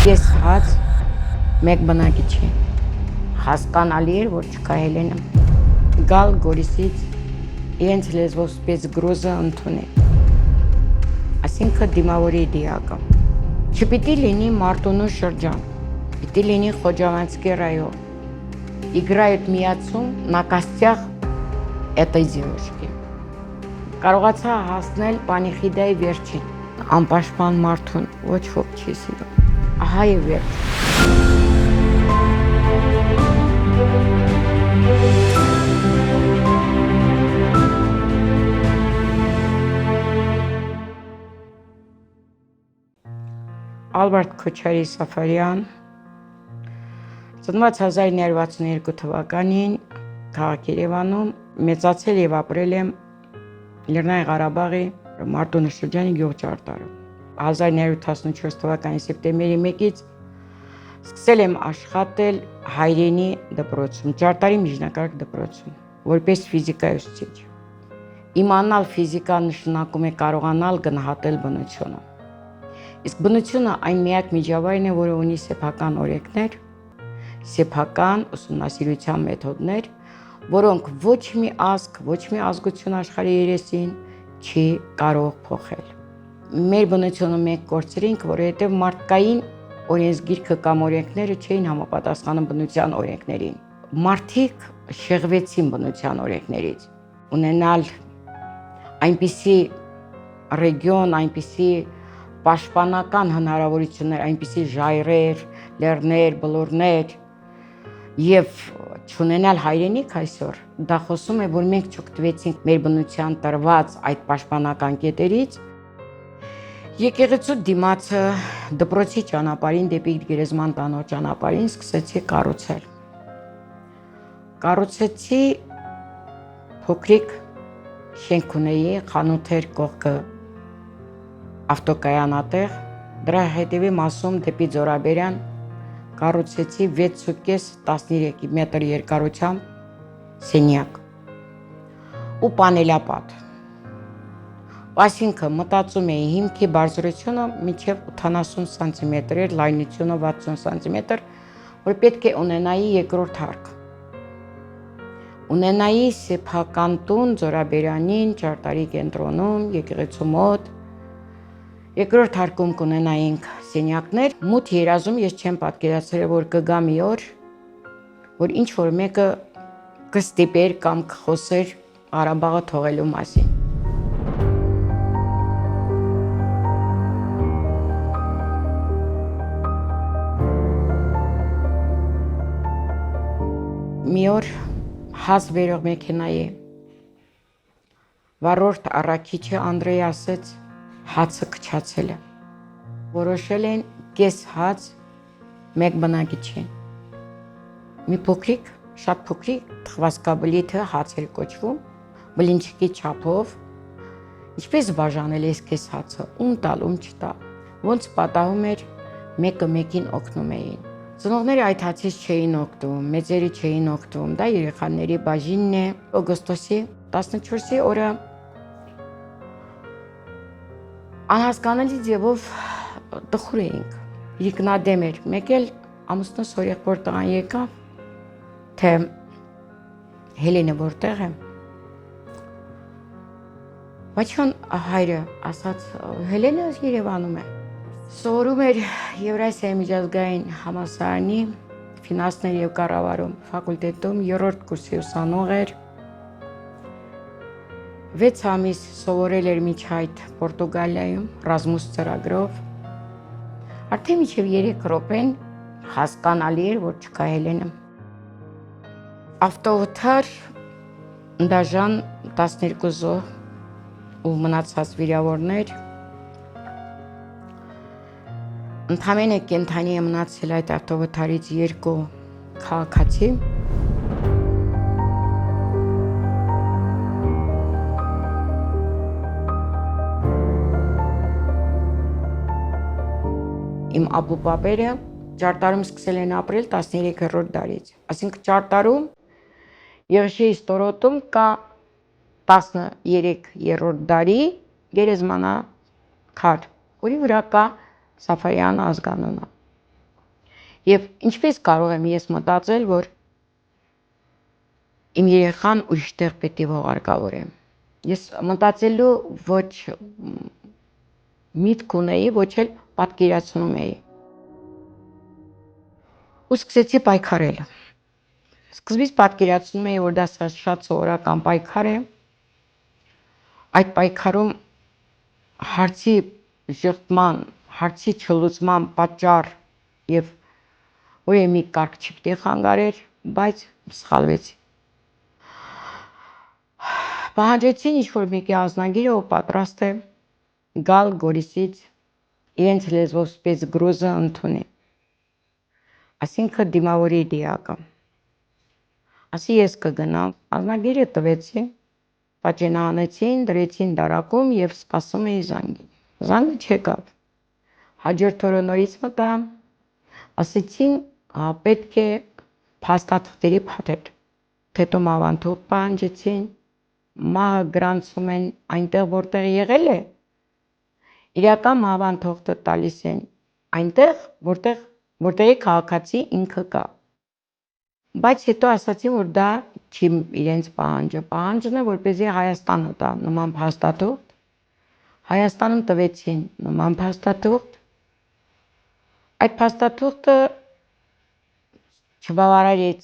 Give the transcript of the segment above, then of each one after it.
Ես հաց մեկ բնակիչ է, հասկանալի էր, որ չկա Հելենը, գալ Գորիսից իրենց լեզվով սպեցգրոզը ընդունել, այսինքն դիմավորի դիակը, չպիտի լինի Մարտունու շրջան, պիտի լինի Խոջավանցկի ռայոն, играют միացում նակաստյաղ էтой девушки, կարողացա հասնել Պանիխիդայի վերջին, անպաշտպան մարդուն ոչ ոք չի սիրում, ահա և վերջ։ Ալբերտ Քոչարի Սաֆարյան, ծնված 1962 թվականին քաղաք Երևանում, մեծացել և ապրել եմ Լեռնային Ղարաբաղի Մարտունու շրջանի գյուղ Ճարտարում։ 1974 թվականի սեպտեմբերի 1-ից սկսել եմ աշխատել հայրենի դպրոցում, Ճարտարի միջնակարգ դպրոցում, որպես ֆիզիկայի ուսուցիչ։ Իմանալ ֆիզիկա նշանակում է կարողանալ գնահատել բնությունը։ Իսկ բնությունը այն միակ միջավայրն է, որը ունի սեփական օրենքներ, սեփական ուսումնասիրության մեթոդներ, որոնք ոչ մի ազգ, ոչ մի ազգություն աշխարհի երեսին չի կարող փոխել։ Մեր բնությունը մենք կորցրինք, որովհետև մարդկային օրենսգիրքը կամ օրենքները չէին համապատասխանում բնության օրենքներին։ Մարդիկ շեղվեցին բնության օրենքներից, ունենալ այնպիսի ռեգիոն, այնպիսի պաշտպանական հնարավորություններ, այնպիսի ժայռեր, լեռներ, բլուրներ եւ չունենալ հայրենիք այսօր, դա խոսում է, որ մենք չօգտվեցինք մեր բնության տրված այդ պաշտպանական կետերից։ Եկեղեցու դիմացը դպրոցի ճանապարհին դեպի գերեզման տանող ճանապարհին սկսեցի կառուցել։ Կառուցեցի փոքրիկ շենք ունեի, խանութ էր կողքը ավտոկայանատեղ, դրա հետևի մասում դեպի Ձորաբերյան կառուցեցի 6.5-13 մետր երկարությամբ սենյակ ու պանելապատ։ Այսինքն մտածում էի հիմքի բարձրությունը մինչև 80 սանտիմետր էր, լայնությունը 60 սանտիմետր, որ պետք է ունենայի երկրորդ հարկ։ Ունենայի սեփական տուն Ձորաբերանին, Ճարտարի կենտրոնում, եկեղեցու մոտ։ Երկրորդ հարկում կունենայինք սենյակներ, մութ երազում ես չեմ պատկերացրել, որ կգա մի օր, որ ինչ որ մեկը կստիպեր կամ կխոսեր Ղարաբաղը թողելու մասին։ Մի օր հաց բերող մեքենայի վառորդ առաքիչը Անդրեյ ասեց, հացը քչացել է։ Որոշել են կես հաց մեկ բնակիչ են։ Մի փոքրիկ, շատ փոքրիկ թխվածքաբլիթը հաց էր կոչվում, բլինչիկի չափով։ Ինչպես բաժանել այս կես հացը, ում տալ, ում չտալ։ Ոնց պատահում էր, մեկը մեկին օգնում էին։ Ծնողները այդ հացից չէին օգտվում, մեծերը չէին օգտվում, դա երեխաների բաժինն է։ Օգոստոսի 14-ի օրը անհասկանալի ձևով տխուր էինք, իրիկնադեմ էր, մեկ էլ ամուսնուս հորեղբոր տղան եկավ, թե Հելենը որտեղ է։ Վաչյան հայրը ասաց, Հելենը Երևանում է։ Սովորում էր Եվրասիայի միջազգային համալսարանի ֆինանսներ և կառավարում ֆակուլտետում 3-րդ կուրսի ուսանող էր։ 6 ամիս սովորել էր մինչ այդ Պորտուգալիայում Ռազմուս ծրագրով։ Արդեն մինչև 3 րոպեն հասկանալի էր, որ չկա Հելենը։ Ավտովթար դաժան 12 զոհ ու մնացած վիրավորներ։ Ընդամենը կենդանի է մնացել այդ ավտովթարից 2 քաղաքացի։ Իմ ապուպապերը Ճարտարում սկսել են ապրել 13-րդ դարից։ Այսինքն Ճարտարում Եղշեի ստորոտում կա 13-րդ դարի գերեզմանաքար, որի վրա կա Սաֆարյան ազգանունը։ Եվ ինչպես կարող եմ ես մտածել, որ իմ երեխան ուրիշ տեղ պետք է հողարկավորեմ։ Ես մտածելու ոչ միտք ունեի, ոչ էլ պատկերացնում էի։ Ու սկսեցի պայքարել։ Սկզբից պատկերացնում էի, որ դա շատ սովորական պայքար է։ Այդ պայքարում հարցի ժխտման, հարցի չլուծման պատճառ եւ որևէ մի կարգ չպիտի խանգարեր, բայց սխալվեցի։ Պահանջեցին ինչ-որ մեկի ազնագիրը, ով պատրաստ է գալ Գորիսից իրենց լեզվով սպեցգրոզը ընդունի։ Այսինքն դիմավորի դիակը։ Ասի ես կգնամ, ազնագիրը տվեցի, պատճենը հանեցին, դրեցին դարակում եւ սպասում էի զանգին։ Զանգը չեկավ։ Հաջորդ օրը նորից մտա, ասեցին պետք է փաստաթղթերի փաթեթ։ Հետո մավանթուղթ պահանջեցին, մահը գրանցում են այնտեղ, որտեղ եղել է։ Իրական մավանթուղթը տալիս են այնտեղ, որտեղի քաղաքացի ինքը կա։ Բայց հետո ասացին, որ դա չի իրենց պահանջը։ Պահանջն է, որպեսզի Հայաստանը տա նման փաստաթուղթ։ Հայաստանում տվեցին նման փաստաթուղթ։ Այդ փաստաթուղթը չբավարարեց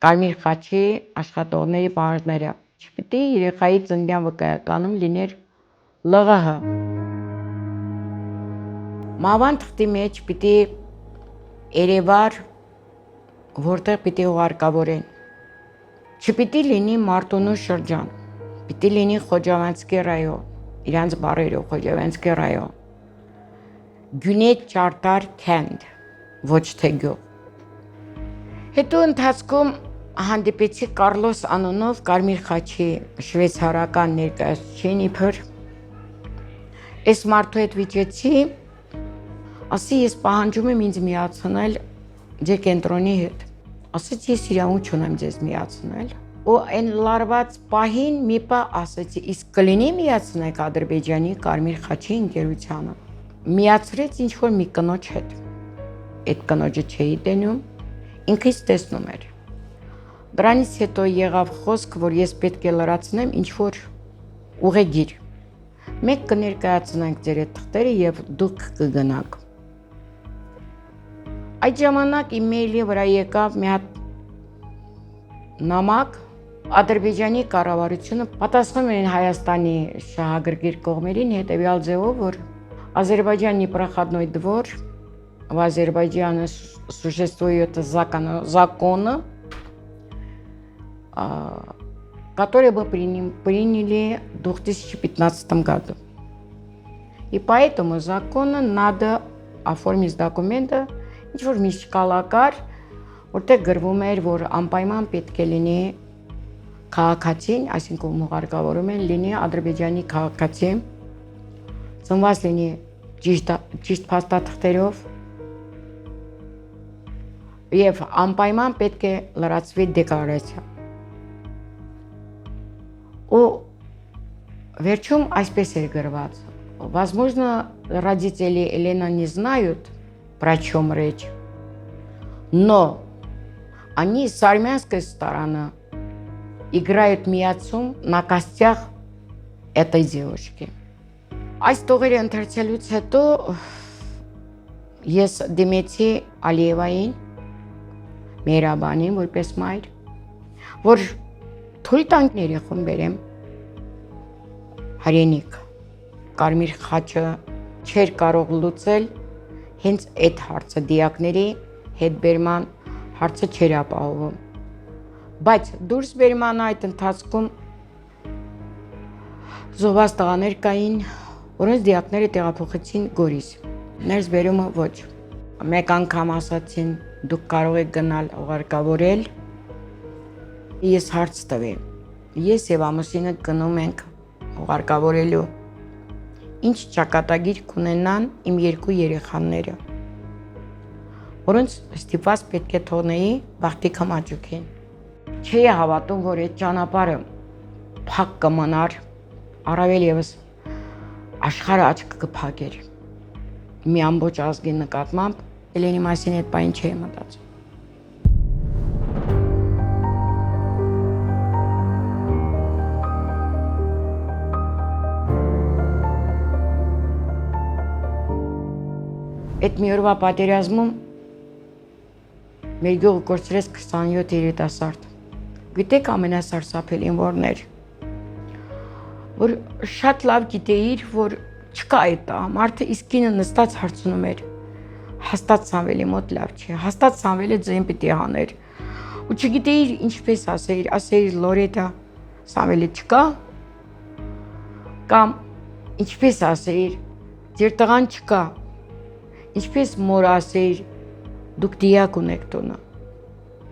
Կարմիր խաչի աշխատողների պահանջները։ Չպիտի երեխայի ծննդյան վկայականում լիներ ԼՂՀ։ Մահվան թղթի մեջ պիտի Երևար, որտեղ պիտի հուղարկավորեն։ Չպիտի լինի Մարտունու շրջան, պիտի լինի Խոջավանցկի ռայոն, իրանց բառերով Խոջավանցկի ռայոն։ Գյունետ Ճարտար քենդ, ոչ թե գյուղ։ Հետո ընթացքում հանդիպեցի Կարլոս անունով Կարմիր խաչի շվեյցարական ներկայացուցիչին իբր։ Այս մարդու հետ վիճեցի, ասի ես պահանջում եմ ինձ միացնել ձեր կենտրոնի հետ։ Ասեցի ես իրավունք չունեմ ձեզ միացնել։ Ու այն լարված պահին մի բան ասեցի, իսկ կլինի միացնեք Ադրբեջանի Կարմիր խաչի ընկերությանը։ Միացրեց ինչ-որ մի կնոջ հետ։ Այդ կնոջը չէի տենում, ինքից տեսնում էր։ Դրանից հետո եղավ խոսք, որ ես պետք է լրացնեմ ինչ-որ ուղեգիր։ Մենք կներկայացնենք ձեր այդ թղթերը եւ դուք կգնաք։ Այդ ժամանակ իմեյլի վրա եկավ մի հատ նամակ, Ադրբեջանի կառավարությունը պատասխանում են Հայաստանի շահագրգիռ կողմերին հետևյալ ձևով, որ Азербайджане проходной двор, в Азербайджане существуют законы, которые мы приняли в 2015 году. И по этому закону надо оформить документы, ինչ-որ մի շկալակար, որտեղ գրվում էր, որ անպայման պետք է լինի քաղաքացին, այսինքն ուղարկավորում են լինի Ադրբեջանի քաղաքացի, ծնված լինի ճիշտ փաստաթղթերով եւ անպայման պետք է լրացվի դեկլարացիա։ Ու վերջում այսպես էր գրված. Возможно, родители Елена не знают, про чем речь, но они с армянской стороны играют միացում на костях этой девушки. Այս տողերը ընթերցելուց հետո ես դիմեցի Ալիևային, Մերաբանին որպես մայր, որ թույլ տանք երեխուն բերեմ հայրենիք։ Կարմիր խաչը չէր կարող լուծել հենց այդ հարցը, դիակների հետ բերման հարցը չէր ապահովում։ Բայց դուրս բերման այդ ընթացքում զոհված տղաներ կային, որոնց դիակները տեղափոխեցին Գորիս։ Ներս բերումը ոչ։ Մեկ անգամ ասացին, դուք կարող եք գնալ ուղարկավորել, ես հարց տվի։ Ես եւ ամուսինը գնում ենք ուղարկավորելու։ Ինչ ճակատագիր կունենան իմ երկու երեխաները, որոնց ստիպված պետք է թողնեի Բախտի Քամաչուկին։ Չէի հավատում, որ այդ ճանապարհը փակ կմնար, առավել եւս աշխարհը աչք կփակեր մի ամբողջ ազգի նկատմամբ, Էլենի մասին այդ բան չէի մտածում։ Այդ մի օրվա պատերազմում մեր գյուղը կորցրեց 27 երիտասարդ։ Գիտեք ամենասարսափելին որն էր, որ շատ լավ գիտեիր, որ չկա այդ մարդը իսկինը նստած հարցնում էր, հաստատ Սամվելի մոտ լավ չէ, հաստատ Սամվելը ձեն պիտի հաներ, ու չգիտեիր ինչպես ասեիր Լորետա, Սամվելի չկա, կամ ինչպես ասեիր, ձեր տղան չկա, ինչպես մոր ասեիր, դուք դիակ ունեք տունը,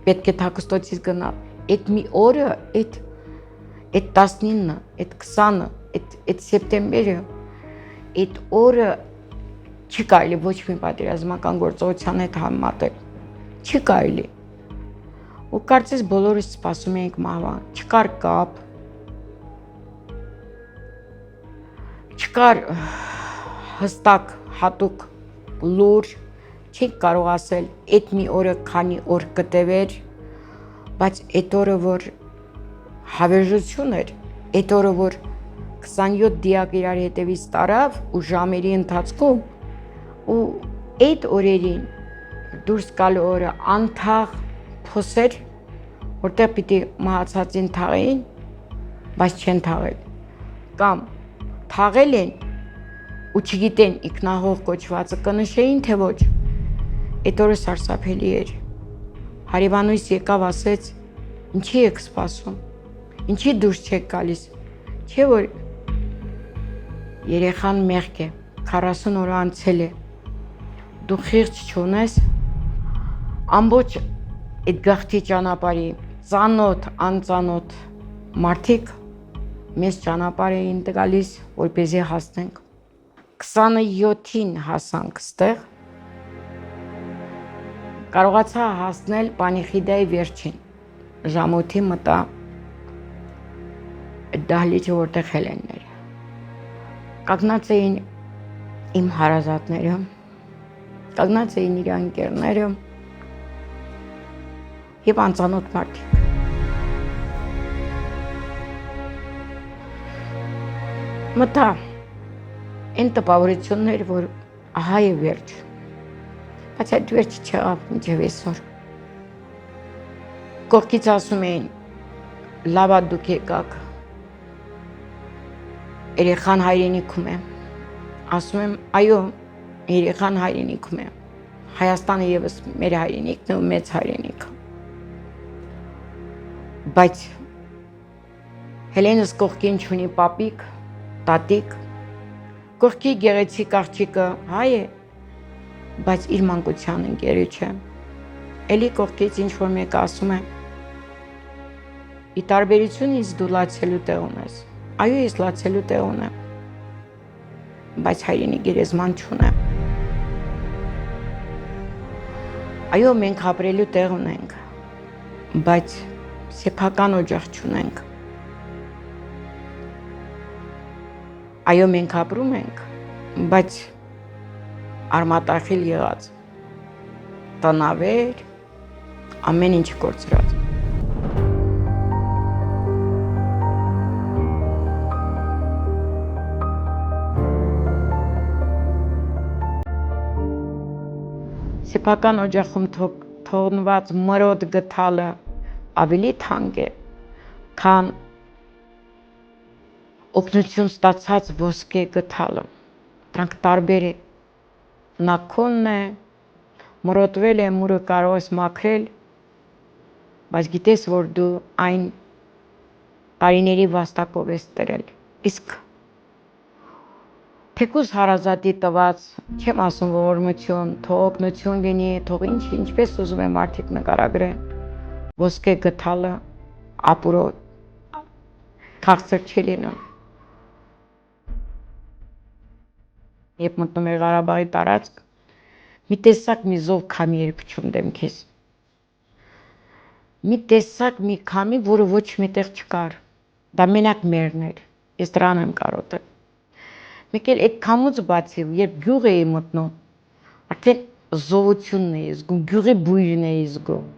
պետք է թաքստոցից գնալ, այդ մի օրը, այդ 19-ը, այդ 20-ը, այդ սեպտեմբերը, այդ օրը չի կարելի ոչ մի պատերազմական գործողության հետ համեմատել, չի կարելի, ու կարծես բոլորս սպասում էինք մահվան, չկար կապ, չկար հստակ հատուկ լուր, չենք կարող ասել այդ մի օրը քանի օր կտևեր, բայց այդ օրը որ հավերժություն էր, այդ օրը որ 27 դիակ իրար հետևից տարավ ու ժամերի ընթացքում ու այդ օրերին դուրս գալու օրը անթաղ փոսեր, որտեղ պիտի մահացածին թաղեին, բայց չեն թաղել, կամ թաղել են ու չգիտեն ինքնահող կոչվածը կնշեին, թե ոչ, այդ օրը սարսափելի էր, հարևանույս եկավ ասեց, ինչի եք սպասում, ինչի դուրս չեք գալիս, չէ որ երեխան մեղք է, 40 օր անցել է, դու խիղճ չունես, ամբողջ այդ գաղթի ճանապարհի ծանոթ, անծանոթ մարդիկ մեզ ճանապարհ էին տալիս, որպեսզի հասնենք 27-ին հասանք ստեղ, կարողացա հասնել Պանիխիդայի վերջին, ժամոթի մտա դահլիճը, որտեղ Հելենն էր, կանգնած էին իմ հարազատները, կանգնած էին իր ընկերները և անծանոթ մարդիկ, մտա Այն տպավորությունն էր, որ ահա է վերջ, բայց այդ վերջ չեղավ մինչև այսօր։ Կողքից ասում էին, լավ դուք եկաք, երեխան հայրենիքում է, ասում եմ, այո, երեխան հայրենիքում է, Հայաստանը ևս մեր հայրենիքն է ու մեծ հայրենիքը, բայց Հելենս կողքին չունի պապիկ, տատիկ, կողքի գեղեցիկ աղջիկը հայ է, բայց իր մանկության ընկերը չէ, էլի կողքից ինչ-որ մեկը ասում է, ի տարբերություն ինձ դու լացելու տեղ ունես, այո ես լացելու տեղ ունեմ, բայց հայրենի գերեզման չունեմ, այո մենք ապրելու տեղ ունենք, բայց սեփական օջախ չունենք, այո մենք ապրում ենք, բայց արմատախիլ եղած, տնավեր, ամեն ինչ կորցրած։ Սեփական օջախում թողնված մրոտ գտալը ավելի թանկ է, քան օգնություն ստացած ոսկե գտալը, դրանք տարբեր է, նա քոնն է, մրոտվել է, մուրը կարող ես մաքրել, բայց գիտես, որ դու այն տարիների վաստակով ես տրել, իսկ թեկուզ հարազատի տված, չեմ ասում ողորմություն, թող օգնություն լինի, թող ինչպես ուզում եմ մարդիկ նկարագրեն, ոսկե գտալը ապուրով քաղցր չի լինում։ Երբ մտնում էր Ղարաբաղի տարածք, մի տեսակ մի զով քամի էր փչում դեմքիս։ Մի տեսակ մի քամի, որը ոչ միտեղ չկար։ Դա մենակ մերն էր։ Ես դրան եմ կարոտել։ Մեկ էլ այդ քամուց բացի, երբ գյուղ էի մտնում, արդեն զովությունն էի զգում, գյուղի բույրն էի զգում։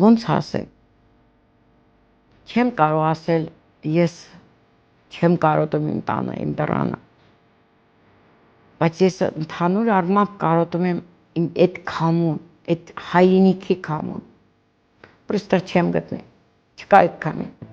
Ոնց ասել։ Չեմ կարող ասել, ես չեմ կարոտում իմ տանը, իմ դռանը։ Բայց ես ընդհանուր առմամբ կարոտում եմ իմ այդ քամուն, այդ հայրենիքի քամուն։ Պրոստը չեմ գտնել։ Չկա այդ քամին։